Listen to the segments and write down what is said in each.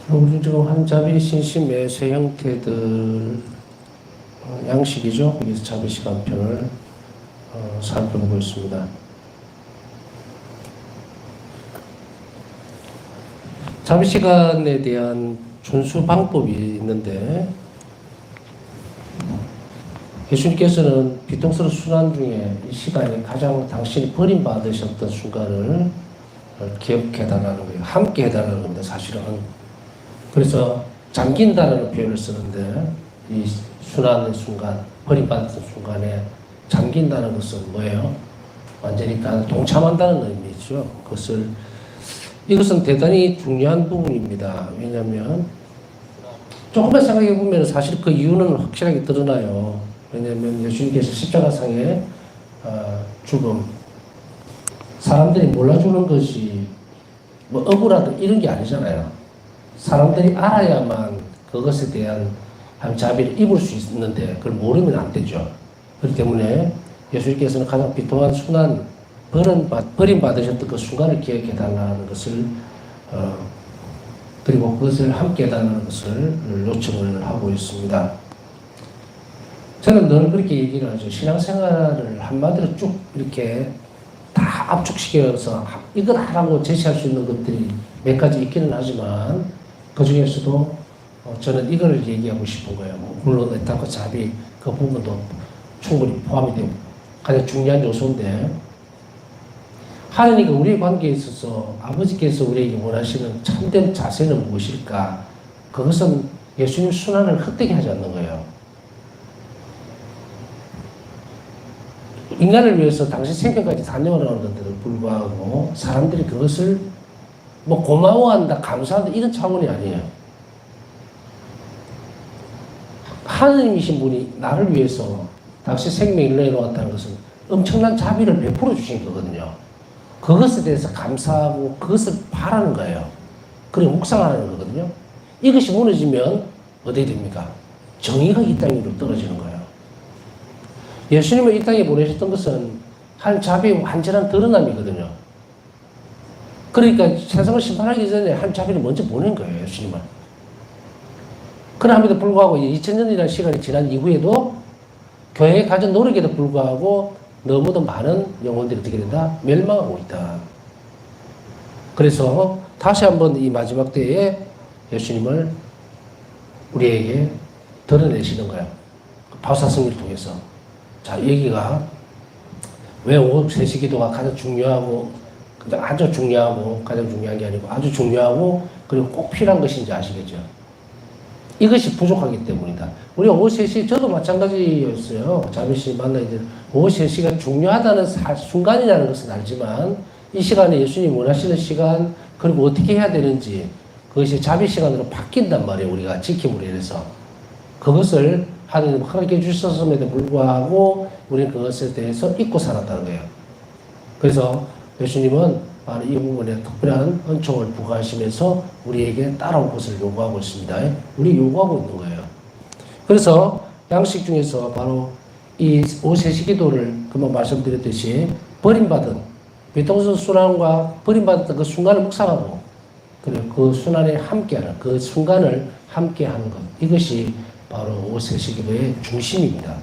우리 지금 환자비 신심의 세 형태들 양식이죠. 여기서 자비 시간표를 살펴보고 있습니다. 자비 시간에 대한 준수 방법이 있는데 예수님께서는 비통스러운 순환 중에 이 시간이 가장 당신이 버림받으셨던 순간을 기억해달라는 거예요. 함께 해달라는 겁니다. 사실은. 그래서 잠긴다는 표현을 쓰는데 이 순환의 순간, 버림받은 순간에 잠긴다는 것은 뭐예요? 완전히 동참한다는 의미죠. 이것은 대단히 중요한 부분입니다. 왜냐하면 조금만 생각해 보면 사실 그 이유는 확실하게 드러나요. 왜냐하면 예수님께서 십자가상의 죽음, 사람들이 몰라주는 것이 뭐 억울하다 이런 게 아니잖아요. 사람들이 알아야만 그것에 대한 자비를 입을 수 있는데 그걸 모르면 안 되죠. 그렇기 때문에 예수님께서는 가장 비통한 순환, 버림받으셨던 그 순간을 기억해달라는 것을 그리고 그것을 함께 해달라는 것을 요청을 하고 있습니다. 저는 늘 그렇게 얘기를 하죠. 신앙생활을 한마디로 쭉 이렇게 다 압축시켜서 이걸 하라고 제시할 수 있는 것들이 몇 가지 있기는 하지만 그 중에서도 저는 이걸 얘기하고 싶은 거예요. 물론 애타고 자비 그 부분도 충분히 포함이 되고 가장 중요한 요소인데 하나님과 우리의 관계에 있어서 아버지께서 우리에게 원하시는 참된 자세는 무엇일까? 그것은 예수님 순환을 헛되게 하지 않는 거예요. 인간을 위해서 당신 생명까지 다 내어놓았는데도 불구하고 사람들이 그것을 뭐 고마워한다, 감사한다 이런 차원이 아니에요. 하느님이신 분이 나를 위해서 당신 생명을 내어놓았다는 것은 엄청난 자비를 베풀어 주신 거거든요. 그것에 대해서 감사하고 그것을 바라는 거예요. 그리고 묵상하는 거거든요. 이것이 무너지면 어떻게 됩니까? 정의가 이 땅 위로 떨어지는 거예요. 예수님을 이 땅에 보내셨던 것은 한 자비의 완전한 드러남이거든요. 그러니까 세상을 심판하기 전에 한 자비를 먼저 보낸 거예요, 예수님은. 그럼에도 불구하고 2000년이라는 시간이 지난 이후에도 교회에 가진 노력에도 불구하고 너무도 많은 영혼들이 어떻게 된다? 멸망하고 있다. 그래서 다시 한번 이 마지막 때에 예수님을 우리에게 드러내시는 거예요. 바우사성리를 통해서. 자, 여기가 왜 오후 3시 기도가 가장 중요하고, 아주 중요하고, 가장 중요한 게 아니고 아주 중요하고, 그리고 꼭 필요한 것인지 아시겠죠? 이것이 부족하기 때문이다. 우리 오후 3시, 저도 마찬가지였어요. 자비씨 만나야 될 오후 3시가 중요하다는 순간이라는 것은 알지만, 이 시간에 예수님 원하시는 시간, 그리고 어떻게 해야 되는지, 그것이 자비 시간으로 바뀐단 말이에요. 우리가 지킴으로 인해서. 그것을 하나님 허락해 주셨음에도 불구하고 우리는 그것에 대해서 잊고 살았다는 거예요. 그래서 예수님은 바로 이 부분에 특별한 은총을 부과하시면서 우리에게 따라올 것을 요구하고 있습니다. 우리 요구하고 있는 거예요. 그래서 양식 중에서 바로 이 오후 3시 기도를 금방 말씀드렸듯이 버림받은 비통스러운 순환과 버림받았던 그 순간을 묵상하고 그리고 그 순환에 함께하는 그 순간을 함께하는 것, 이것이 바로 오후 3시 기도의 중심입니다.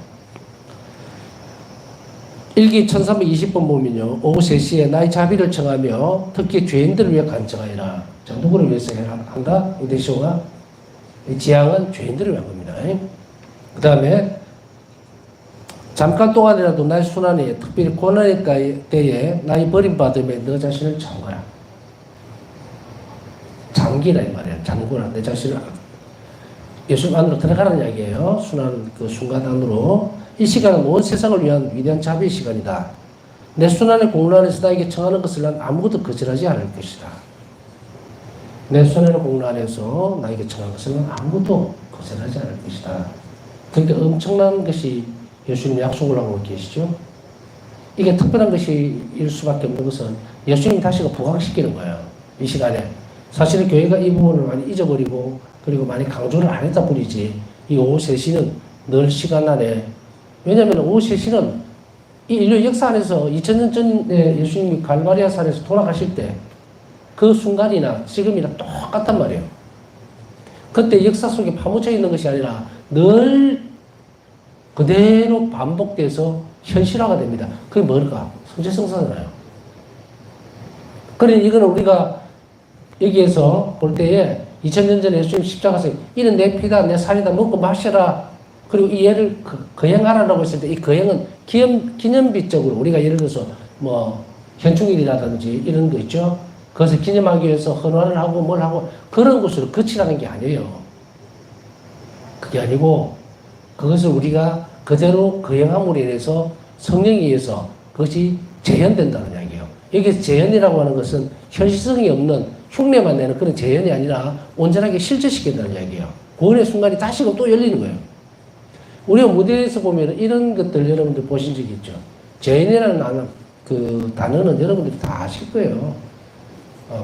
일기 1320번 보면요. 오후 3시에 나의 자비를 청하며 특히 죄인들을 위해 간청하여라. 자, 누구를 위해서 한다? 우대시오가 지향은 죄인들을 위한 겁니다. 그 다음에 잠깐 동안이라도 나의 순환에 특별히 고난의 때에 나의 버림받음에 너 자신을 잠가라. 잠기라 이 말이에요. 잠그라. 내 자신을 예수님 안으로 들어가라는 이야기예요. 순환 그 순간 안으로. 이 시간은 온 세상을 위한 위대한 자비의 시간이다. 내 순환의 공로안에서 나에게 청하는 것을 난 아무것도 거절하지 않을 것이다. 내 순환의 공로안에서 나에게 청하는 것을 난 아무것도 거절하지 않을 것이다. 그러니까 엄청난 것이 예수님 약속을 하고 계시죠. 이게 특별한 것일 수밖에 없는 것은 예수님이 다시 부각시키는 거예요. 이 시간에. 사실은 교회가 이 부분을 많이 잊어버리고 그리고 많이 강조를 안 했다 뿐이지 이 오후 3시는 늘 시간 안에, 왜냐하면 오후 3시는 이 인류 역사 안에서 2000년 전에 예수님이 갈바리아 산에서 돌아가실 때 그 순간이나 지금이나 똑같단 말이에요. 그때 역사 속에 파묻혀 있는 것이 아니라 늘 그대로 반복돼서 현실화가 됩니다. 그게 뭘까? 성취성사잖아요. 그래, 이거는 우리가 여기에서 볼 때에 2000년 전에 예수님 십자가에서 이는 내 피다, 내 살이다, 먹고 마셔라. 그리고 이 예를 거행하라고 했을 때 이 거행은 기념비적으로 우리가 예를 들어서 뭐 현충일이라든지 이런 거 있죠. 그것을 기념하기 위해서 헌화를 하고 뭘 하고 그런 것으로 그치라는 게 아니에요. 그게 아니고 그것을 우리가 그대로 거행함으로 인해서 성령에 의해서 그것이 재현된다는 이야기예요. 여기서 재현이라고 하는 것은 현실성이 없는 흉내만 내는 그런 재현이 아니라 온전하게 실제시킨다는 이야기예요. 구원의 순간이 다시금 또 열리는 거예요. 우리가 무대에서 보면 이런 것들 여러분들 보신 적이 있죠. 재현이라는 그 단어는 여러분들이 다 아실 거예요.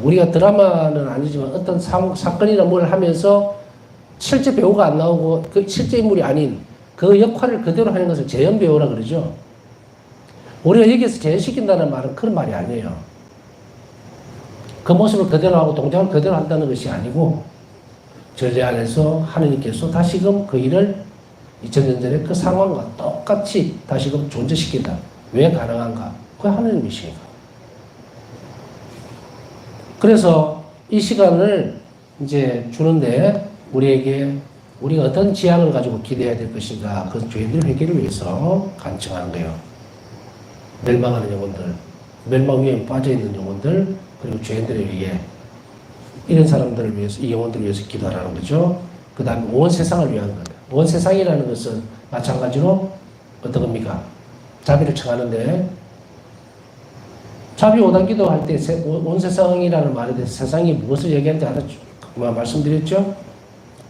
우리가 드라마는 아니지만 어떤 사건이나 뭘 하면서 실제 배우가 안 나오고 그 실제 인물이 아닌 그 역할을 그대로 하는 것을 재현 배우라 그러죠. 우리가 여기서 재현시킨다는 말은 그런 말이 아니에요. 그 모습을 그대로 하고 동작을 그대로 한다는 것이 아니고 전례 안에서 하느님께서 다시금 그 일을 2000년 전에 그 상황과 똑같이 다시금 존재시킨다. 왜 가능한가? 그게 하느님이시니까. 그래서 이 시간을 이제 주는데 우리에게 우리가 어떤 지향을 가지고 기대해야 될 것인가? 그 죄인들 회개를 위해서 간청하는 거예요. 멸망하는 영혼들, 멸망 위에 빠져있는 영혼들, 그리고 죄인들에 의해 이런 사람들을 위해서, 이 영혼들을 위해서 기도하라는 거죠. 그 다음에 온 세상을 위한 것. 온 세상이라는 것은 마찬가지로 어떤 겁니까? 자비를 청하는데 자비 5단 기도할 때 온 세상이라는 말에 대해서 세상이 무엇을 얘기하는지 알았죠? 그만 말씀드렸죠?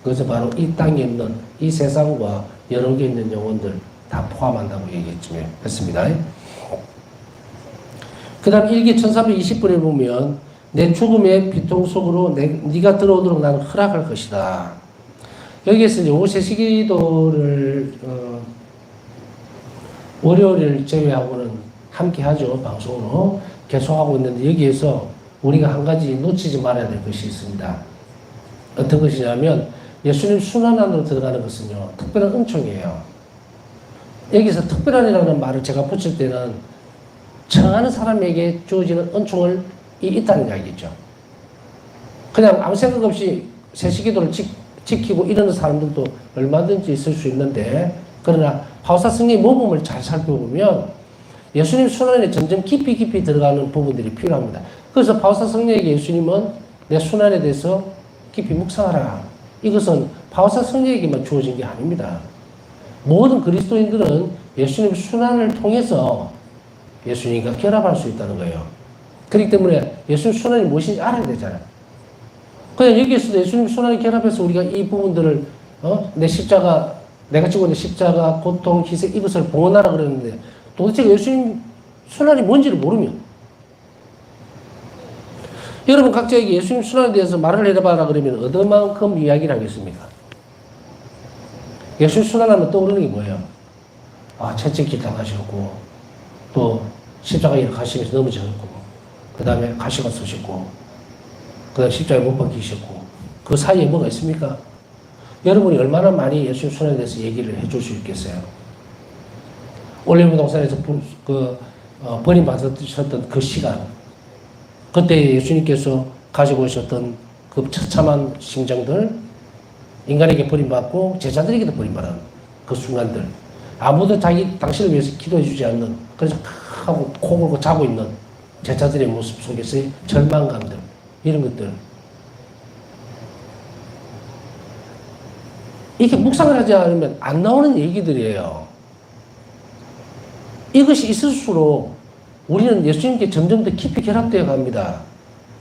그것은 바로 이 땅에 있는 이 세상과 여러 개 있는 영혼들 다 포함한다고 얘기했습니다. 그 다음 1기 1320분에 보면 내 죽음의 비통 속으로 네가 들어오도록 나는 허락할 것이다. 여기에서 이제 오세시기도를 월요일 제외하고는 함께 하죠. 방송으로 계속하고 있는데 여기에서 우리가 한 가지 놓치지 말아야 될 것이 있습니다. 어떤 것이냐면 예수님 순환 안으로 들어가는 것은요. 특별한 은총이에요. 여기서 특별한이라는 말을 제가 붙일 때는 청하는 사람에게 주어지는 은총을 있다는 이야기죠. 그냥 아무 생각 없이 세시기도를 지키고 이러는 사람들도 얼마든지 있을 수 있는데 그러나 바오사 성령의 모범을 잘 살펴보면 예수님 순환에 점점 깊이 들어가는 부분들이 필요합니다. 그래서 바오사 성령에게 예수님은 내 순환에 대해서 깊이 묵상하라. 이것은 바오사 성령에게만 주어진 게 아닙니다. 모든 그리스도인들은 예수님 순환을 통해서 예수님과 결합할 수 있다는 거예요. 그렇기 때문에 예수님 순환이 무엇인지 알아야 되잖아요. 그냥 여기에서도 예수님 순환을 결합해서 우리가 이 부분들을 내 십자가, 내가 지고 있는 십자가, 고통, 희생 이것을 봉헌하라 그랬는데 도대체 예수님 순환이 뭔지를 모르면 여러분 각자에게 예수님 순환에 대해서 말을 해봐라 그러면 어디만큼 이야기를 하겠습니까? 예수님 순환하면 떠오르는 게 뭐예요? 아, 채찍질 당하셨고 또 십자가에 가시면서 넘어졌고 그 다음에 가시가 쏘셨고 그 다음에 십자가에 못 박히셨고 그 사이에 뭐가 있습니까? 여러분이 얼마나 많이 예수님 순환에 대해서 얘기를 해줄 수 있겠어요? 올리브동산에서 버림받으셨던 그 시간 그때 예수님께서 가지고 오셨던 그 처참한 심정들 인간에게 버림받고 제자들에게도 버림받은 그 순간들 아무도 당신을 위해서 기도해 주지 않는 그래서 하고 코 골고 자고 있는 제자들의 모습 속에서의 절망감들 이런 것들 이렇게 묵상을 하지 않으면 안 나오는 얘기들이에요. 이것이 있을수록 우리는 예수님께 점점 더 깊이 결합되어 갑니다.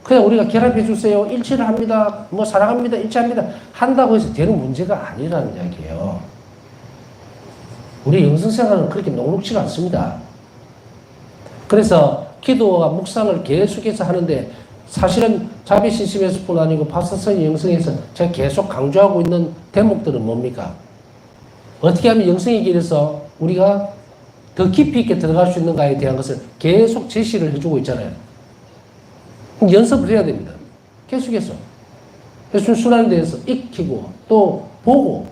그냥 우리가 결합해 주세요. 일치를 합니다. 뭐 사랑합니다. 일치합니다. 한다고 해서 되는 문제가 아니라는 이야기예요. 우리 영성생활은 그렇게 녹록지가 않습니다. 그래서 기도와 묵상을 계속해서 하는데 사실은 자비신심에서뿐 아니고 바사선 영성에서 제가 계속 강조하고 있는 대목들은 뭡니까? 어떻게 하면 영성의 길에서 우리가 더 깊이 있게 들어갈 수 있는가에 대한 것을 계속 제시를 해주고 있잖아요. 그럼 연습을 해야 됩니다. 계속해서. 예수님 순환에 대해서 익히고 또 보고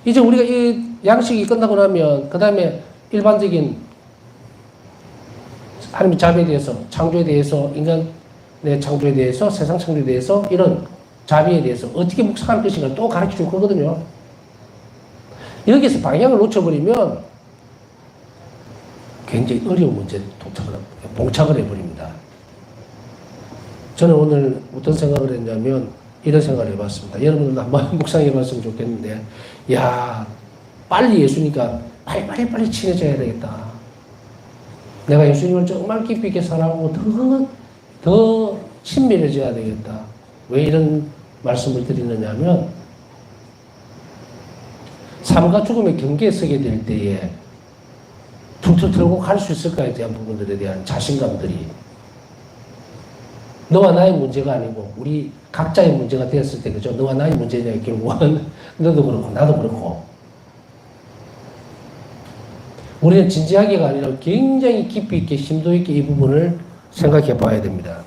이제 우리가 이 양식이 끝나고 나면 그 다음에 일반적인 하나님의 자비에 대해서 창조에 대해서 인간의 창조에 대해서 세상 창조에 대해서 이런 자비에 대해서 어떻게 묵상할 것인가 또 가르쳐 줄 거거든요. 여기서 방향을 놓쳐버리면 굉장히 어려운 문제에 봉착을 해버립니다. 저는 오늘 어떤 생각을 했냐면 이런 생각을 해봤습니다. 여러분들도 한번 묵상해봤으면 좋겠는데 야 빨리 예수니까 빨리 친해져야 되겠다. 내가 예수님을 정말 깊이 있게 사랑하고 더 친밀해져야 되겠다. 왜 이런 말씀을 드리느냐 하면 삶과 죽음의 경계에 서게 될 때에 툴툴 털고 갈 수 있을까에 대한 부분들에 대한 자신감들이 너와 나의 문제가 아니고 우리 각자의 문제가 되었을 때 그죠? 너와 나의 문제냐 결국은 너도 그렇고 나도 그렇고 우리는 진지하게가 아니라 굉장히 깊이 있게 심도 있게 이 부분을 생각해 봐야 됩니다.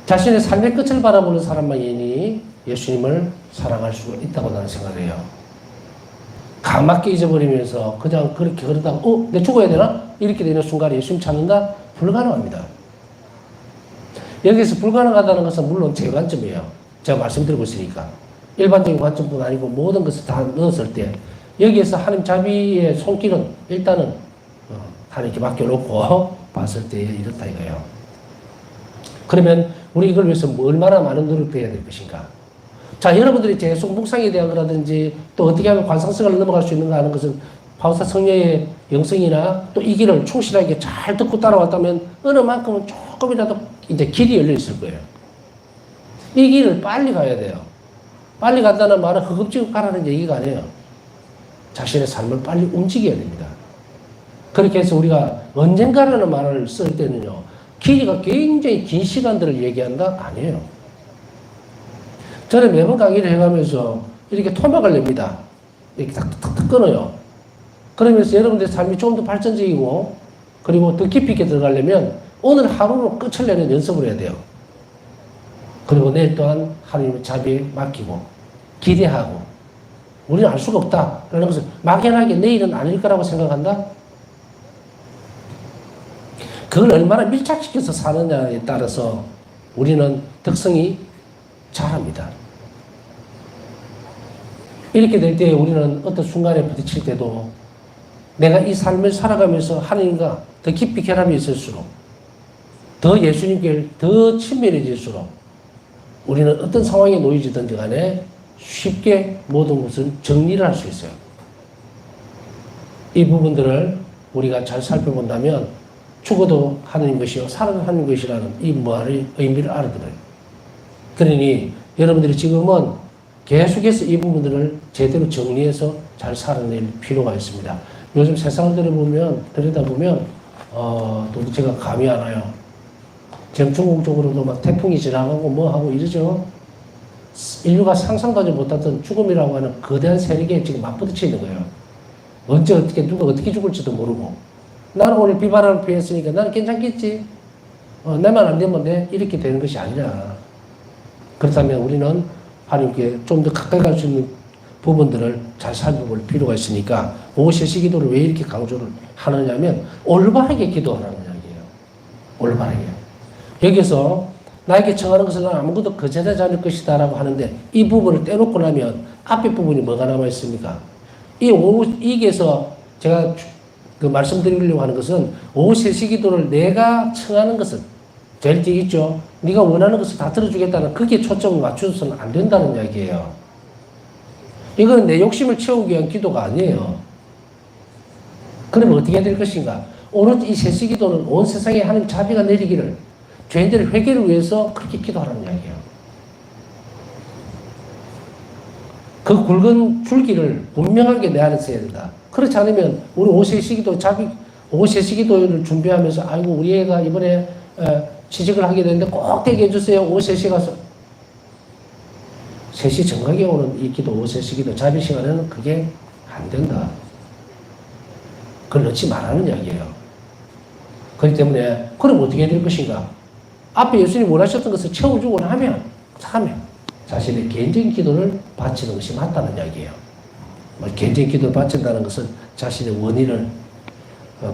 자신의 삶의 끝을 바라보는 사람만이 예수님을 사랑할 수 있다고 나는 생각을 해요. 가맣게 잊어버리면서 그냥 그렇게 그러다가 내 죽어야 되나? 이렇게 되는 순간에 예수님 찾는다? 불가능합니다. 여기서 불가능하다는 것은 물론 제 관점이에요. 제가 말씀드리고 있으니까. 일반적인 관점뿐 아니고 모든 것을 다 넣었을 때 여기에서 하나님 자비의 손길은 일단은 하나님께 맡겨놓고 봤을 때 이렇다 이거예요. 그러면 우리 이걸 위해서 얼마나 많은 노력을 해야 될 것인가. 자, 여러분들이 계속 묵상에 대한 거라든지 또 어떻게 하면 관상성을 넘어갈 수 있는가 하는 것은 바우사 성녀의 영성이나 또 이 길을 충실하게 잘 듣고 따라왔다면 어느 만큼은 조금이라도 이제 길이 열려 있을 거예요. 이 길을 빨리 가야 돼요. 빨리 간다는 말은 허겁지겁 가라는 얘기가 아니에요. 자신의 삶을 빨리 움직여야 됩니다. 그렇게 해서 우리가 언젠가라는 말을 쓸 때는요, 길이가 굉장히 긴 시간들을 얘기한다? 아니에요. 저는 매번 강의를 해가면서 이렇게 토막을 냅니다. 이렇게 탁탁탁 끊어요. 그러면서 여러분들의 삶이 좀 더 발전적이고 그리고 더 깊이 있게 들어가려면 오늘 하루로 끝을 내는 연습을 해야 돼요. 그리고 내일 또한 하나님의 자비에 맡기고 기대하고 우리는 알 수가 없다. 라는 것을 막연하게 내일은 아닐 거라고 생각한다? 그걸 얼마나 밀착시켜서 사느냐에 따라서 우리는 덕성이 자랍니다. 이렇게 될 때 우리는 어떤 순간에 부딪힐 때도 내가 이 삶을 살아가면서 하나님과 더 깊이 결합이 있을수록 더 예수님께 더 친밀해질수록 우리는 어떤 상황에 놓이지든지 간에 쉽게 모든 것을 정리를 할 수 있어요. 이 부분들을 우리가 잘 살펴본다면 죽어도 하나님 것이요 살아도 하나님 것이라는 이 말의 의미를 알아들어요. 그러니 여러분들이 지금은 계속해서 이 부분들을 제대로 정리해서 잘 살아낼 필요가 있습니다. 요즘 세상을 들여다보면 도대체가 감이 안 와요. 지금 중국 쪽으로도 막 태풍이 지나가고 뭐 하고 이러죠. 인류가 상상도 하지 못했던 죽음이라고 하는 거대한 세력에 지금 맞부딪혀 있는 거예요. 언제 어떻게 누가 어떻게 죽을지도 모르고 나는 오늘 비바람을 피했으니까 나는 괜찮겠지. 내만 안 되면 돼. 이렇게 되는 것이 아니라 그렇다면 우리는 하나님께 좀 더 가까이 갈 수 있는 부분들을 잘 살펴볼 필요가 있으니까 오세시 기도를 왜 이렇게 강조를 하느냐면 올바르게 기도하라는 이야기예요. 올바르게. 여기서 나에게 청하는 것은 난 아무것도 거절하지 않을 것이다 라고 하는데 이 부분을 떼놓고 나면 앞에 부분이 뭐가 남아있습니까? 이게서 제가 그 말씀드리려고 하는 것은 오세시 기도를 내가 청하는 것은 제일 뒤에 있죠. 네가 원하는 것을 다 들어주겠다는 거기에 초점을 맞춰서는 안 된다는 이야기예요. 이거는 내 욕심을 채우기 위한 기도가 아니에요. 그러면 어떻게 해야 될 것인가? 오늘 이 세시 기도는 온 세상에 하나님 자비가 내리기를 죄인들의 회개를 위해서 그렇게 기도하라는 이야기예요. 그 굵은 줄기를 분명하게 내 안에 써야 된다. 그렇지 않으면 우리 오세시 기도 오세시 기도를 준비하면서 아이고 우리 애가 이번에 취직을 하게 되는데 꼭 되게 해주세요. 오세시 가서 3시 정각에 오는 이 기도, 오세시 기도, 자비 시간에는 그게 안 된다. 그걸 넣지 말라는 이야기예요. 그렇기 때문에 그럼 어떻게 해야 될 것인가? 앞에 예수님이 원하셨던 것을 채워주고 나면 자신의 개인적인 기도를 바치는 것이 맞다는 이야기예요. 개인적인 기도를 바친다는 것은 자신의 원인을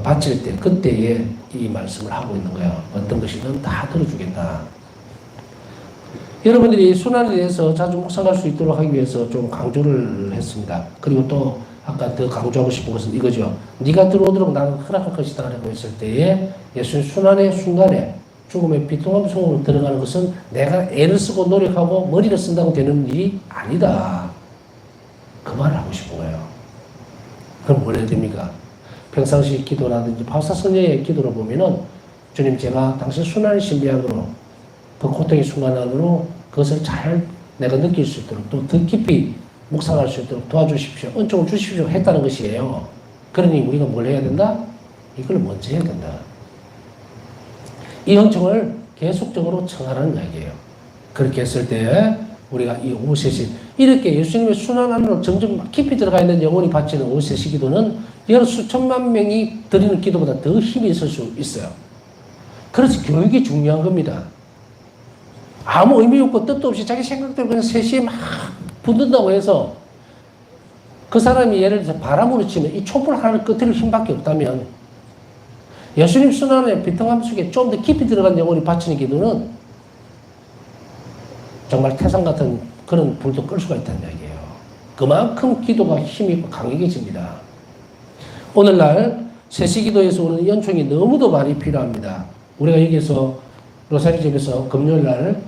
바칠 때 그때에 이 말씀을 하고 있는 거예요. 어떤 것이든 다 들어주겠다. 여러분들이 순환에 대해서 자주 묵상할 수 있도록 하기 위해서 좀 강조를 했습니다. 그리고 또 아까 더 강조하고 싶은 것은 이거죠. 네가 들어오도록 나는 허락할 것이다 라고 했을 때에 예수님 순환의 순간에 죽음의 비통함 속으로 들어가는 것은 내가 애를 쓰고 노력하고 머리를 쓴다고 되는 일이 아니다. 그 말을 하고 싶은 거예요. 그럼 뭘 해야 됩니까? 평상시 기도라든지 파사성령의 기도를 보면은 주님 제가 당신 순환의 신비함으로 그 고통의 순간 안으로 그것을 잘 내가 느낄 수 있도록 또 더 깊이 묵상할 수 있도록 도와주십시오. 은총을 주십시오. 했다는 것이에요. 그러니 우리가 뭘 해야 된다? 이걸 먼저 해야 된다. 이 은총을 계속적으로 청하라는 이야기예요. 그렇게 했을 때 우리가 이 오세시 이렇게 예수님의 순환 안으로 점점 깊이 들어가 있는 영혼이 바치는 오세시 기도는 여러 수천만 명이 드리는 기도보다 더 힘이 있을 수 있어요. 그래서 교육이 중요한 겁니다. 아무 의미 없고 뜻도 없이 자기 생각대로 그냥 세시에 막 붙는다고 해서 그 사람이 예를 들어서 바람으로 치면 이 촛불 하나 끝에는 힘밖에 없다면 예수님 순환의 비통함 속에 좀 더 깊이 들어간 영혼이 바치는 기도는 정말 태산 같은 그런 불도 끌 수가 있다는 이야기예요. 그만큼 기도가 힘이 있고 강력해집니다. 오늘날 세시기도에서 오는 연총이 너무도 많이 필요합니다. 우리가 여기서 로사리 집에서 금요일날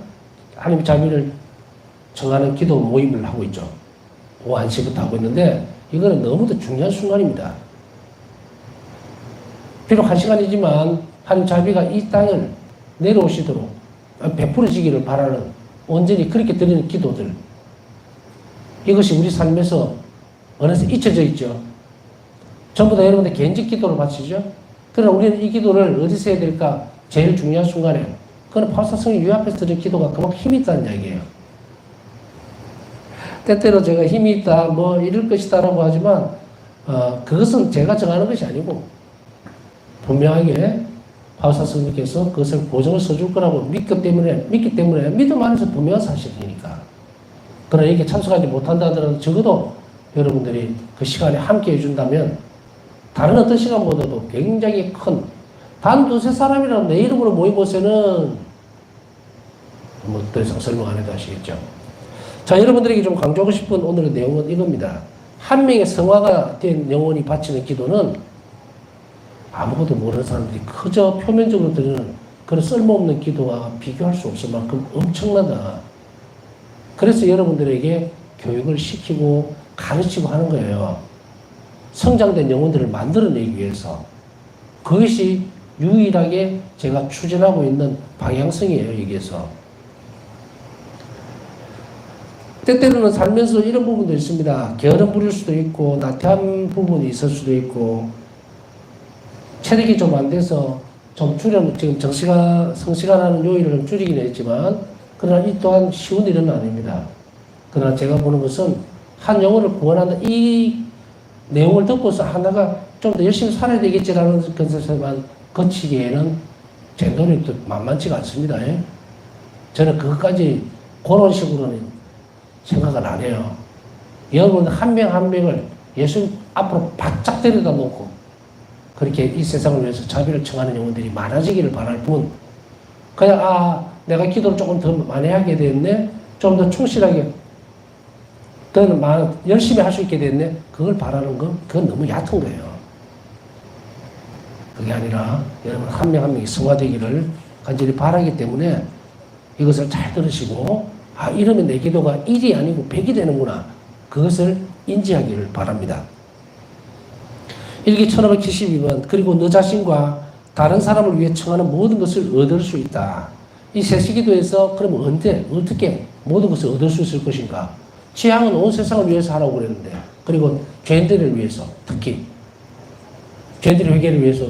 하나님 자비를 청하는 기도 모임을 하고 있죠. 오후 1시부터 하고 있는데 이거는 너무도 중요한 순간입니다. 비록 1시간이지만 하나님 자비가 이 땅을 내려오시도록 베풀어지기를 바라는 온전히 그렇게 드리는 기도들, 이것이 우리 삶에서 어느새 잊혀져 있죠. 전부 다 여러분들 개인적 기도를 바치죠. 그러나 우리는 이 기도를 어디서 해야 될까? 제일 중요한 순간에 그건 파사성이 유 앞에서 드리는 기도가 그만큼 힘이 있다는 이야기예요. 때때로 제가 힘이 있다 뭐 이럴 것이다 라고 하지만 그것은 제가 정하는 것이 아니고 분명하게 파사성님께서 그것을 보증을 써줄 거라고 믿기 때문에 믿음 안에서 분명한 사실이니까. 그러나 이게 참석하지 못한다 하더라도 적어도 여러분들이 그 시간에 함께 해준다면 다른 어떤 시간보다도 굉장히 큰 단 두세 사람이라도 내 이름으로 모이고서는 뭐 더 이상 설명 안 해도 아시겠죠. 자, 여러분들에게 좀 강조하고 싶은 오늘의 내용은 이겁니다. 한 명의 성화가 된 영혼이 바치는 기도는 아무것도 모르는 사람들이 그저 표면적으로 드리는 그런 쓸모없는 기도와 비교할 수 없을 만큼 엄청나다. 그래서 여러분들에게 교육을 시키고 가르치고 하는 거예요. 성장된 영혼들을 만들어내기 위해서. 그것이 유일하게 제가 추진하고 있는 방향성이에요, 여기에서. 때때로는 살면서 이런 부분도 있습니다. 게으름 부릴 수도 있고, 나태한 부분이 있을 수도 있고, 체력이 좀 안 돼서 좀 지금 성시간하는 요일을 좀 줄이긴 했지만, 그러나 이 또한 쉬운 일은 아닙니다. 그러나 제가 보는 것은 한 영혼을 구원하는 이 내용을 듣고서 하나가 좀 더 열심히 살아야 되겠지라는 것에서만 거치기에는 제 노력도 만만치가 않습니다. 저는 그것까지 그런 식으로는 생각을 안 해요. 여러분 한 명 한 명을 예수 앞으로 바짝 데려다 놓고 그렇게 이 세상을 위해서 자비를 청하는 영혼들이 많아지기를 바랄 뿐, 그냥 내가 기도를 조금 더 많이 하게 됐네, 좀 더 충실하게 더 열심히 할 수 있게 됐네, 그걸 바라는 건 그건 너무 얕은 거예요. 그게 아니라 여러분 한 명 한 명이 성화되기를 간절히 바라기 때문에 이것을 잘 들으시고 이러면 내 기도가 1이 아니고 100이 되는구나, 그것을 인지하기를 바랍니다. 일기 1572번 그리고 너 자신과 다른 사람을 위해 청하는 모든 것을 얻을 수 있다. 이 세시기도에서 그러면 언제 어떻게 모든 것을 얻을 수 있을 것인가? 취향은 온 세상을 위해서 하라고 그랬는데, 그리고 죄인들을 위해서, 특히 죄인들의 회개를 위해서,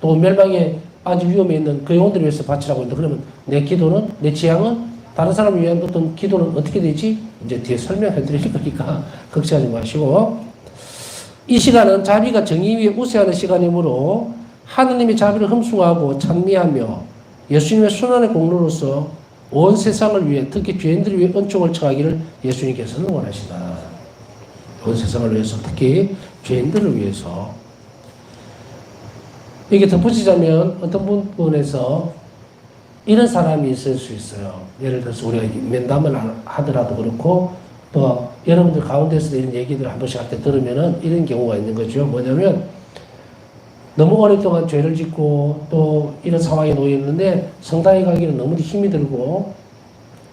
또 멸망에 빠질 위험에 있는 그 영혼들을 위해서 바치라고 했는데, 그러면 내 기도는, 내 취향은 다른 사람을 위한 어떤 기도는 어떻게 되지? 이제 뒤에 설명해 드릴 거니까 걱정하지 마시고, 이 시간은 자비가 정의 위에 우세하는 시간이므로 하느님의 자비를 흠숭하고 찬미하며 예수님의 순환의 공로로서 온 세상을 위해 특히 죄인들을 위해 은총을 청하기를 예수님께서는 원하시다. 온 세상을 위해서 특히 죄인들을 위해서. 이게 덧붙이자면 어떤 부분에서 이런 사람이 있을 수 있어요. 예를 들어서 우리가 면담을 하더라도 그렇고 또 여러분들 가운데서도 이런 얘기들을 한 번씩 할 때 들으면은 이런 경우가 있는 거죠. 뭐냐면 너무 오랫동안 죄를 짓고 또 이런 상황에 놓여 있는데 성당에 가기는 너무 힘이 들고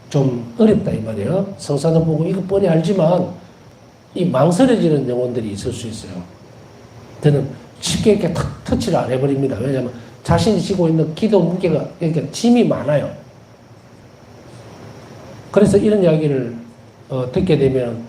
좀 어렵다 이 말이에요. 성사도 보고 이거 뻔히 알지만 이 망설여지는 영혼들이 있을 수 있어요. 저는 쉽게 이렇게 탁 터치를 안 해버립니다. 왜냐하면 자신이 지고 있는 기도 무게가 그러니까 짐이 많아요. 그래서 이런 이야기를 듣게 되면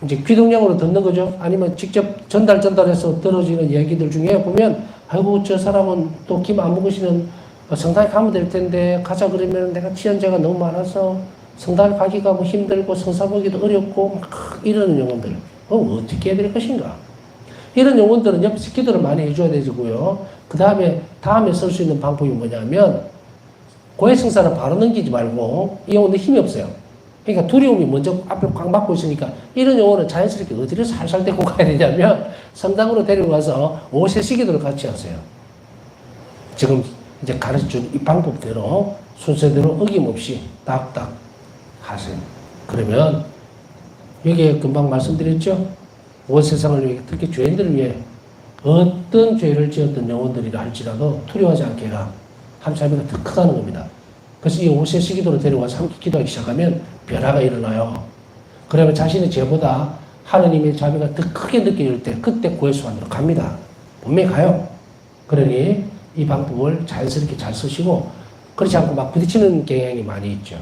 이제 귀동량으로 듣는 거죠. 아니면 직접 전달해서 들어지는 이야기들 중에 보면 아이고 저 사람은 또 김 안 먹으시는 성당에 가면 될 텐데 가자 그러면 내가 치연자가 너무 많아서 성당에 가기가 뭐 힘들고 성사 보기도 어렵고 막 이러는 영혼들 어떻게 해야 될 것인가. 이런 영혼들은 옆에서 기도를 많이 해줘야 되고요. 그 다음에 쓸 수 있는 방법이 뭐냐면 고해성사를 바로 넘기지 말고 이 영혼들 힘이 없어요. 그러니까 두려움이 먼저 앞에 꽉 막고 있으니까 이런 영혼은 자연스럽게 어디를 살살 데리고 가야 되냐면 성당으로 데려가서 5세 시기도를 같이 하세요. 지금 이제 가르쳐준 이 방법대로 순서대로 어김없이 딱딱 하세요. 그러면 여기에 금방 말씀드렸죠? 온 세상을 위해 특히 죄인들을 위해 어떤 죄를 지었던 영혼들이라 할지라도 두려워하지 않게 해라. 하나님 자비가 더 크다는 겁니다. 그래서 이 5세 시기도로 데려와서 함께 기도하기 시작하면 변화가 일어나요. 그러면 자신의 죄보다 하느님의 자비가 더 크게 느껴질 때 그때 구해수관으로 갑니다. 분명히 가요. 그러니 이 방법을 자연스럽게 잘 쓰시고 그렇지 않고 막 부딪히는 경향이 많이 있죠.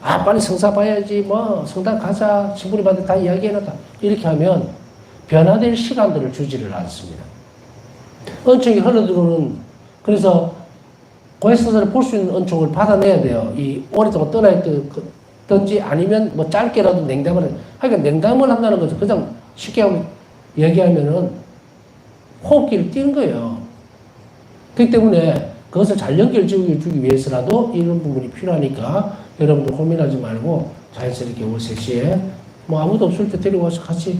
아 빨리 성사 봐야지 뭐 성당 가자 신부님한테 다 이야기해놨다 이렇게 하면 변화될 시간들을 주지를 않습니다. 은총이 흘러들어오는 그래서 고해성사를 볼 수 있는 은총을 받아내야 돼요. 이 오랫동안 떠나있던지 아니면 뭐 짧게라도 냉담을 해. 그러니까 냉담을 한다는 것은 그냥 쉽게 얘기하면은 호흡기를 띄는 거예요. 그렇기 때문에 그것을 잘 연결주기 위해서라도 이런 부분이 필요하니까 여러분들 고민하지 말고 자연스럽게 오후 3시에 뭐 아무도 없을 때 데리고 와서 같이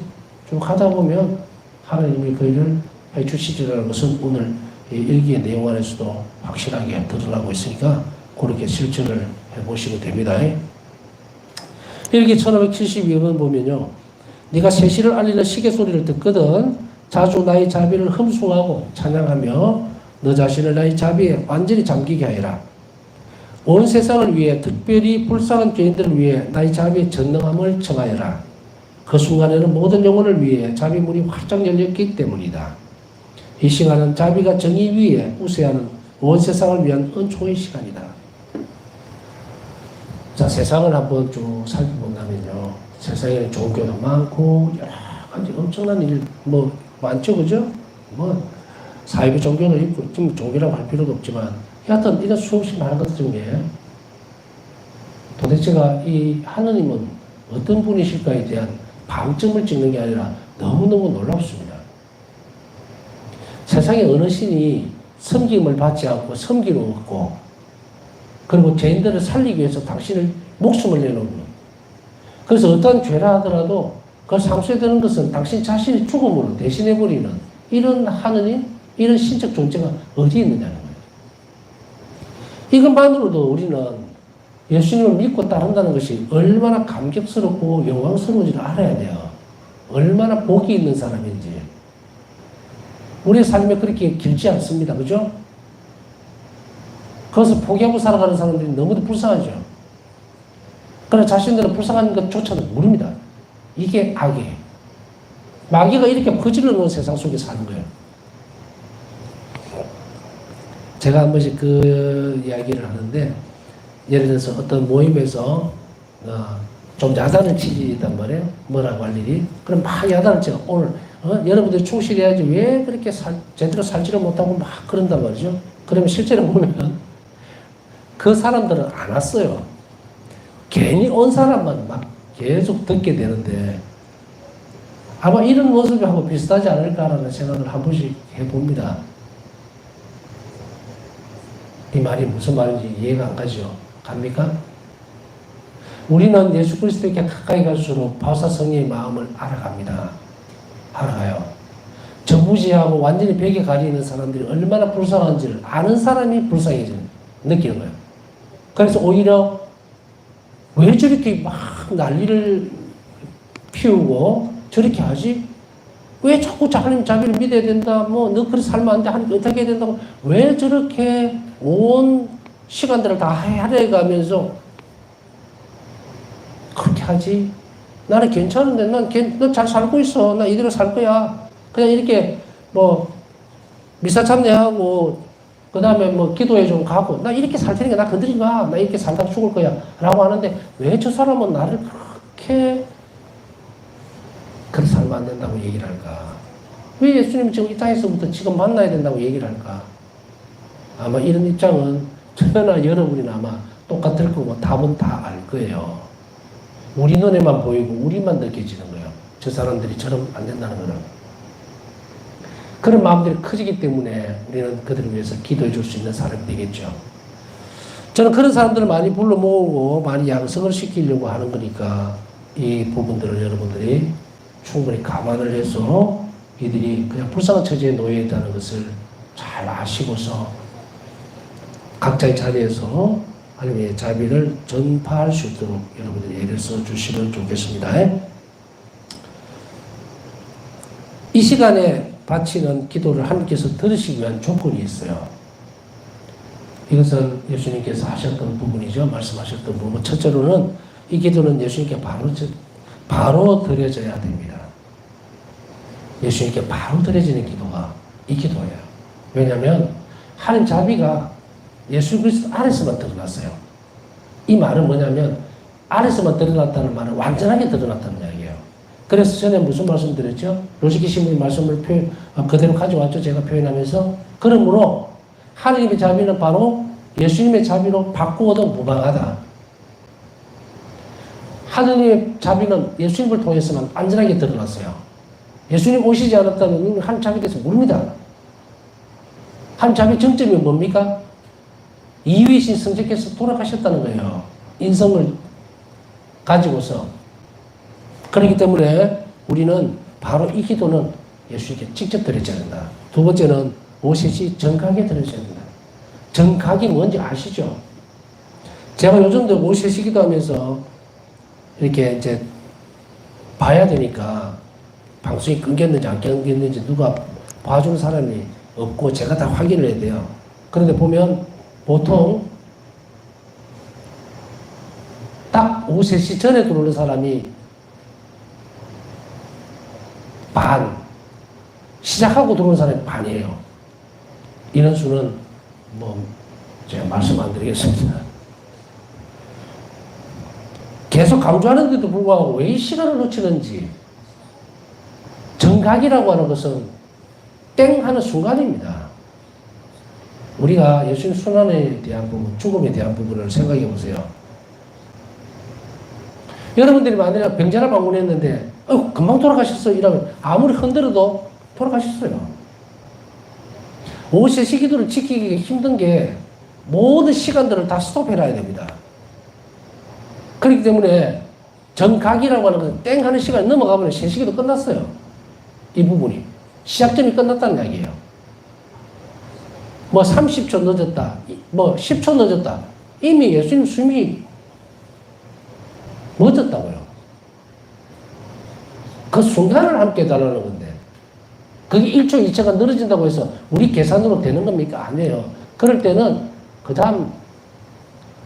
좀 하다 보면 하나님이 그 일을 해 주시리라는 것은 오늘 일기의 내용 안에서도 확실하게 드러나고 있으니까 그렇게 실천을 해보시면 됩니다. 일기 1572번 보면요. 네가 세시를 알리는 시계 소리를 듣거든 자주 나의 자비를 흠숭하고 찬양하며 너 자신을 나의 자비에 완전히 잠기게 하여라. 온 세상을 위해 특별히 불쌍한 죄인들을 위해 나의 자비의 전능함을 청하여라. 그 순간에는 모든 영혼을 위해 자비문이 활짝 열렸기 때문이다. 이 시간은 자비가 정의 위에 우세하는 온 세상을 위한 은총의 시간이다. 자, 세상을 한번 쭉 살펴본다면요. 세상에는 종교도 많고 여러 가지 엄청난 일 뭐 많죠, 그죠? 뭐 사이비 종교도 있고 지금 종교라고 할 필요도 없지만 여하튼 이런 수없이 많은 것 중에 도대체가 이 하느님은 어떤 분이실까에 대한 방점을 찍는 게 아니라 너무너무 놀랍습니다. 세상에 어느 신이 섬김을 받지 않고 섬기러 없고 그리고 죄인들을 살리기 위해서 당신을 목숨을 내놓는 그래서 어떠한 죄라 하더라도 그걸 상수해야 되는 것은 당신 자신의 죽음으로 대신해버리는 이런 하느님, 이런 신적 존재가 어디에 있느냐는 거예요. 이것만으로도 우리는 예수님을 믿고 따른다는 것이 얼마나 감격스럽고 영광스러운지를 알아야 돼요. 얼마나 복이 있는 사람인지. 우리의 삶이 그렇게 길지 않습니다. 그죠? 그것을 포기하고 살아가는 사람들이 너무도 불쌍하죠. 그러나 자신들은 불쌍한 것조차도 모릅니다. 이게 악이에요. 마귀가 이렇게 거질러 놓은 세상 속에 사는 거예요. 제가 한 번씩 그 이야기를 하는데 예를 들어서 어떤 모임에서 좀 야단을 치단 말이에요. 뭐라고 할 일이. 그럼 막 야단을 쳐. 오늘 여러분들이 충실해야지 왜 그렇게 제대로 살지를 못하고 막 그런단 말이죠. 그러면 실제로 보면 그 사람들은 안 왔어요. 괜히 온 사람만 막 계속 듣게 되는데 아마 이런 모습이 하고 비슷하지 않을까라는 생각을 한 번씩 해봅니다. 이 말이 무슨 말인지 이해가 안 가죠? 갑니까? 우리는 예수 그리스도에게 가까이 갈수록 바오사 성령의 마음을 알아갑니다. 알아가요. 저무지하고 완전히 벽에 가리는 사람들이 얼마나 불쌍한지를 아는 사람이 불쌍해지는, 느끼는 거예요. 그래서 오히려 왜 저렇게 막 난리를 피우고 저렇게 하지? 왜 자꾸 하나님 자비를 믿어야 된다? 뭐, 너 그렇게 살면 안 돼. 하나님 어떻게 해야 된다고? 왜 저렇게 온 시간들을 다 헤아려가면서 그렇게 하지? 나는 괜찮은데, 넌 잘 살고 있어. 나 이대로 살 거야. 그냥 이렇게 뭐, 미사 참여하고, 그 다음에 뭐, 기도회 좀 가고, 나 이렇게 살 테니까 나 건드리지 마. 나 이렇게 살다가 죽을 거야. 라고 하는데, 왜 저 사람은 나를 그렇게 그렇게 살면 안 된다고 얘기를 할까? 왜 예수님 지금 이 땅에서부터 지금 만나야 된다고 얘기를 할까? 아마 이런 입장은 저나 여러분이나 아마 똑같을 거고 답은 다 알 거예요. 우리 눈에만 보이고 우리만 느껴지는 거예요. 저 사람들이 저러면 안 된다는 거는. 그런 마음들이 커지기 때문에 우리는 그들을 위해서 기도해 줄 수 있는 사람이 되겠죠. 저는 그런 사람들을 많이 불러 모으고 많이 양성을 시키려고 하는 거니까 이 부분들을 여러분들이 충분히 감안을 해서 이들이 그냥 불쌍한 처지에 놓여 있다는 것을 잘 아시고서 각자의 자리에서 하나님의 자비를 전파할 수 있도록 여러분들이 애를 써주시면 좋겠습니다. 이 시간에 바치는 기도를 하나님께서 들으시기 위한 조건이 있어요. 이것은 예수님께서 하셨던 부분이죠. 말씀하셨던 부분. 첫째로는 이 기도는 예수님께 바로 드려져야 됩니다. 예수님께 바로 드려지는 기도가 이 기도예요. 왜냐하면 하나님 자비가 예수 그리스도 안에서만 드러났어요. 이 말은 뭐냐면 안에서만 드러났다는 말은 완전하게 드러났다는 이야기예요. 그래서 전에 무슨 말씀 드렸죠? 로시키 신부의 말씀을 그대로 가져왔죠. 제가 표현하면서. 그러므로 하나님의 자비는 바로 예수님의 자비로 바꾸어도 무방하다. 하나님의 자비는 예수님을 통해서만 완전하게 드러났어요. 예수님 오시지 않았다면 하나님 자비에 대해서 모릅니다. 하나님 자비의 정점이 뭡니까? 이위신 성자께서 돌아가셨다는 거예요. 인성을 가지고서. 그렇기 때문에 우리는 바로 이 기도는 예수님께 직접 드려야 된다. 두 번째는 오셋이 정각에 드려야 된다. 정각이 뭔지 아시죠? 제가 요즘도 오셋이 기도하면서 이렇게 이제 봐야 되니까 방송이 끊겼는지 안 끊겼는지 누가 봐주는 사람이 없고 제가 다 확인을 해야 돼요. 그런데 보면 보통 딱 오후 3시 전에 들어오는 사람이 반, 시작하고 들어오는 사람이 반이에요. 인원수는 뭐 제가 말씀 안 드리겠습니다. 계속 강조하는데도 불구하고 왜 이 시간을 놓치는지. 정각이라고 하는 것은 땡 하는 순간입니다. 우리가 예수님 순환에 대한 부분, 죽음에 대한 부분을 생각해 보세요. 여러분들이 만약에 병자를 방문했는데 금방 돌아가셨어 이러면 아무리 흔들어도 돌아가셨어요. 오세 시기도를 지키기 힘든 게 모든 시간들을 다 스톱해놔야 됩니다. 그렇기 때문에 정각이라고 하는 것은 땡 하는 시간이 넘어가면 세시기도 끝났어요. 이 부분이. 시작점이 끝났다는 이야기예요. 뭐 30초 늦었다. 뭐 10초 늦었다. 이미 예수님 숨이 멎었다고요. 그 순간을 함께 해달라는 건데. 그게 1초, 2초가 늘어진다고 해서 우리 계산으로 되는 겁니까? 아니에요. 그럴 때는 그 다음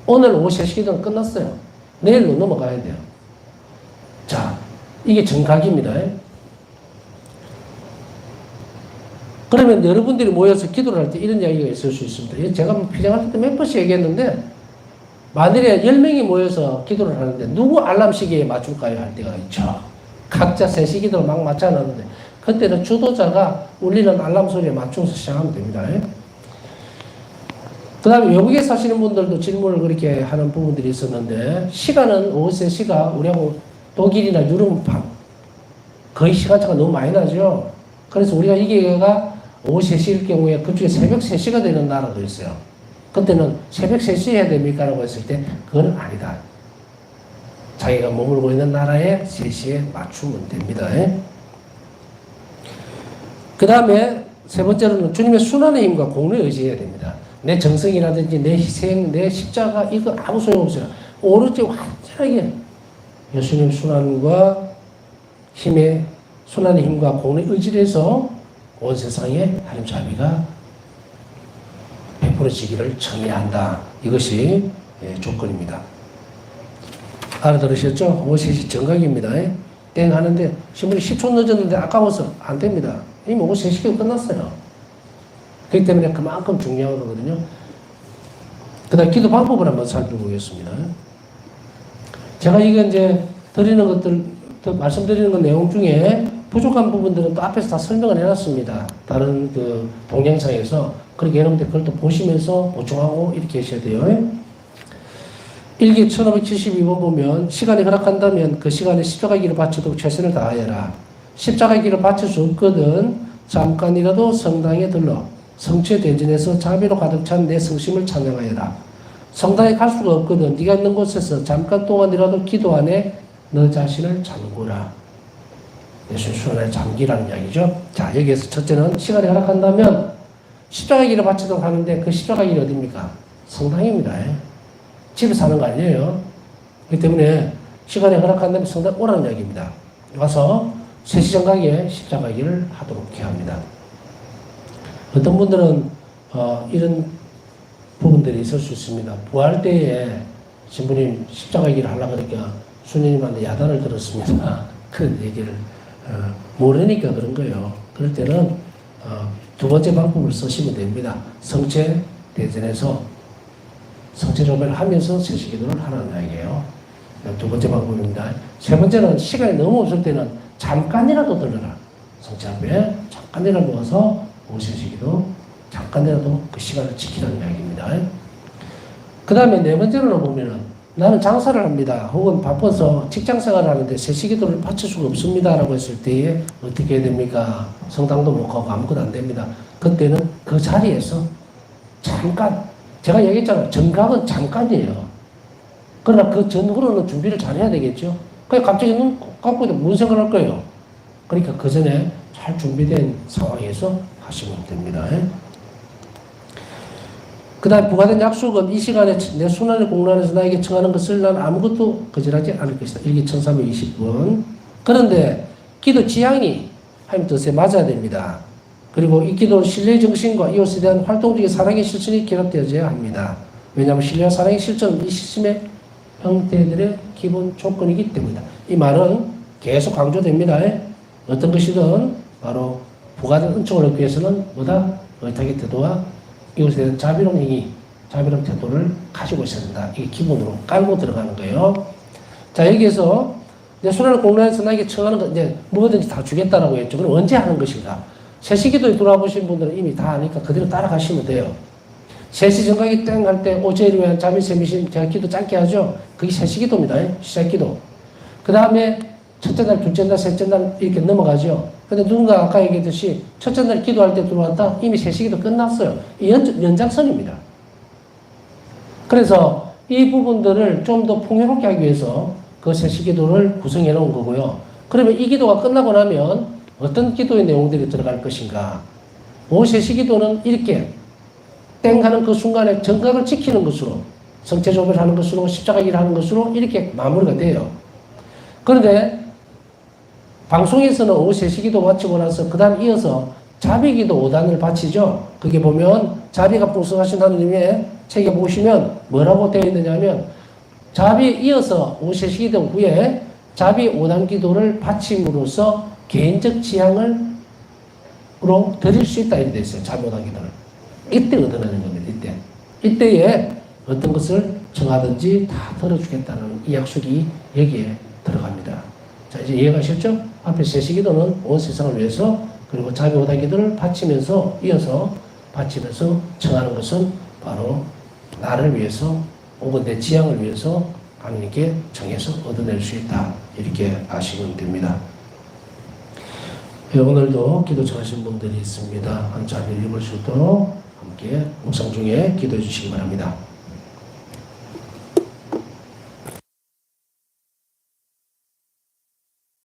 오늘 오후 3시기도는 끝났어요. 내일로 넘어가야 돼요. 자, 이게 정각입니다. 그러면 여러분들이 모여서 기도를 할 때 이런 이야기가 있을 수 있습니다. 제가 피장할 때 몇 번씩 얘기했는데 만일에 10명이 모여서 기도를 하는데 누구 알람 시계에 맞출까요? 할 때가 있죠. 각자 3시 기도를 막 맞춰놨는데 그때는 주도자가 울리는 알람 소리에 맞춰서 시작하면 됩니다. 그 다음에 외국에 사시는 분들도 질문을 그렇게 하는 부분들이 있었는데 시간은 오후 3시가 우리하고 독일이나 유럽은 거의 시간차가 너무 많이 나죠. 그래서 우리가 이 기회가 오후 3시일 경우에 그중에 새벽 3시가 되는 나라도 있어요. 그때는 새벽 3시에 해야 됩니까? 라고 했을 때 그건 아니다. 자기가 머물고 있는 나라에 3시에 맞추면 됩니다. 그 다음에 세 번째로는 주님의 순환의 힘과 공로에 의지해야 됩니다. 내 정성이라든지 내 희생, 내 십자가 이거 아무 소용없어요. 오로지 완전하게 예수님 순환과 순환의 힘과 공로에 의지를 해서 온 세상에 하나님 자비가 베풀어지기를 청해야 한다. 이것이 조건입니다. 알아들으셨죠? 오후 3시 정각입니다. 땡 하는데 신문이 10초 늦었는데 아까워서 안 됩니다. 이미 오후 3시가 끝났어요. 그렇기 때문에 그만큼 중요한 거거든요. 그 다음 기도 방법을 한번 살펴보겠습니다. 제가 이게 이제 드리는 것들, 말씀드리는 것 내용 중에 부족한 부분들은 또 앞에서 다 설명을 해놨습니다. 다른 그 동영상에서. 그렇게 여러분들 그걸 또 보시면서 보충하고 이렇게 하셔야 돼요. 일기 1572번 보면 시간이 허락한다면 그 시간에 십자가 길을 바치도록 최선을 다하여라. 십자가 길을 바칠 수 없거든 잠깐이라도 성당에 들러 성취의 대전에서 자비로 가득 찬 내 성심을 찬양하여라. 성당에 갈 수가 없거든 네가 있는 곳에서 잠깐 동안이라도 기도 안에 너 자신을 잠그라. 예수님 순환에 잠기라는 이야기죠. 자, 여기에서 첫째는 시간이 허락한다면 십자가 길을 바치도록 하는데 그 십자가 길이 어디입니까? 성당입니다. 집에 사는 거 아니에요. 그렇기 때문에 시간이 허락한다면 성당 오라는 이야기입니다. 와서 3시 정각에 십자가 길을 하도록 해야 합니다. 어떤 분들은 이런 부분들이 있을 수 있습니다. 부활 때에 신부님 십자가 길을 하려고 그러니까 수녀님한테 야단을 들었습니다. 그런 얘기를 모르니까 그런 거예요. 그럴 때는 두 번째 방법을 쓰시면 됩니다. 성체 대전에서 성체 조배를 하면서 세시기도를 하라는 이야기예요. 두 번째 방법입니다. 세 번째는 시간이 너무 없을 때는 잠깐이라도 들러라. 성체 앞에 잠깐이라도 와서 오세시기도 잠깐이라도 그 시간을 지키라는 이야기입니다. 그 다음에 네 번째로 보면은 나는 장사를 합니다. 혹은 바빠서 직장 생활을 하는데 세시기도를 바칠 수가 없습니다. 라고 했을 때에 어떻게 해야 됩니까? 성당도 못 가고 아무것도 안 됩니다. 그때는 그 자리에서 잠깐, 제가 얘기했잖아요. 정각은 잠깐이에요. 그러나 그 전후로는 준비를 잘 해야 되겠죠. 그냥 갑자기 눈 감고 있는데 무슨 생각을 할 거예요? 그러니까 그 전에 잘 준비된 상황에서 하시면 됩니다. 그 다음 부과된 약속은 이 시간에 내 순환의 공란에서 나에게 청하는 것을 난 아무것도 거절하지 않을 것이다. 일기 1320번. 그런데 기도 지향이 하나님 뜻에 맞아야 됩니다. 그리고 이 기도는 신뢰의 정신과 이웃에 대한 활동적인 사랑의 실천이 결합되어져야 합니다. 왜냐하면 신뢰와 사랑의 실천은 이 시스템의 형태들의 기본 조건이기 때문이다. 이 말은 계속 강조됩니다. 어떤 것이든 바로 부과된 은총을 얻기 위해서는 뭐다? 의탁의 태도와 이것에 대한 자비로운 행위, 자비로운 태도를 가지고 있어야 된다. 이게 기본으로 깔고 들어가는 거예요. 자, 여기에서 내 순환을 공론에서 나에게 청하는 것, 이제 뭐든지 다 주겠다라고 했죠. 그럼 언제 하는 것인가? 세시기도에 돌아보신 분들은 이미 다 아니까 그대로 따라가시면 돼요. 세시 정각이 땡 할 때 오제를 위한 자비샘이신 제가 기도 짧게 하죠. 그게 세시기도입니다. 시작기도. 그 다음에 첫째 날, 둘째 날, 셋째 날 이렇게 넘어가죠. 근데 누군가 아까 얘기했듯이 첫째 날 기도할 때 들어왔다 이미 세시기도 끝났어요. 이 연장선입니다. 그래서 이 부분들을 좀 더 풍요롭게 하기 위해서 그 세시기도를 구성해 놓은 거고요. 그러면 이 기도가 끝나고 나면 어떤 기도의 내용들이 들어갈 것인가? 오세시기도는 이렇게 땡 하는 그 순간에 정각을 지키는 것으로 성체조배를 하는 것으로 십자가기를 하는 것으로 이렇게 마무리가 돼요. 그런데 방송에서는 오후 3시기도 마치고 나서 그 다음 이어서 자비기도 5단을 바치죠. 그게 보면 자비가 풍성하신 하나님의 책에 보시면 뭐라고 되어 있느냐 하면 자비에 이어서 오후 3시기도 후에 자비 5단 기도를 바침으로써 개인적 지향으로 드릴 수 있다 이렇게 되어 있어요. 자비 5단 기도를. 이때 얻어내는 겁니다. 이때에 어떤 것을 정하든지 다 들어주겠다는 이 약속이 여기에 들어갑니다. 자, 이제 이해가셨죠? 앞에 세시기도는 온 세상을 위해서 그리고 자비 5단 기도를 바치면서 이어서 바치면서 청하는 것은 바로 나를 위해서 혹은 내 지향을 위해서 하나님께 정해서 얻어낼 수 있다. 이렇게 아시면 됩니다. 오늘도 기도 정하신 분들이 있습니다. 한 자리를 입을 수 있도록 함께 묵상 중에 기도해 주시기 바랍니다.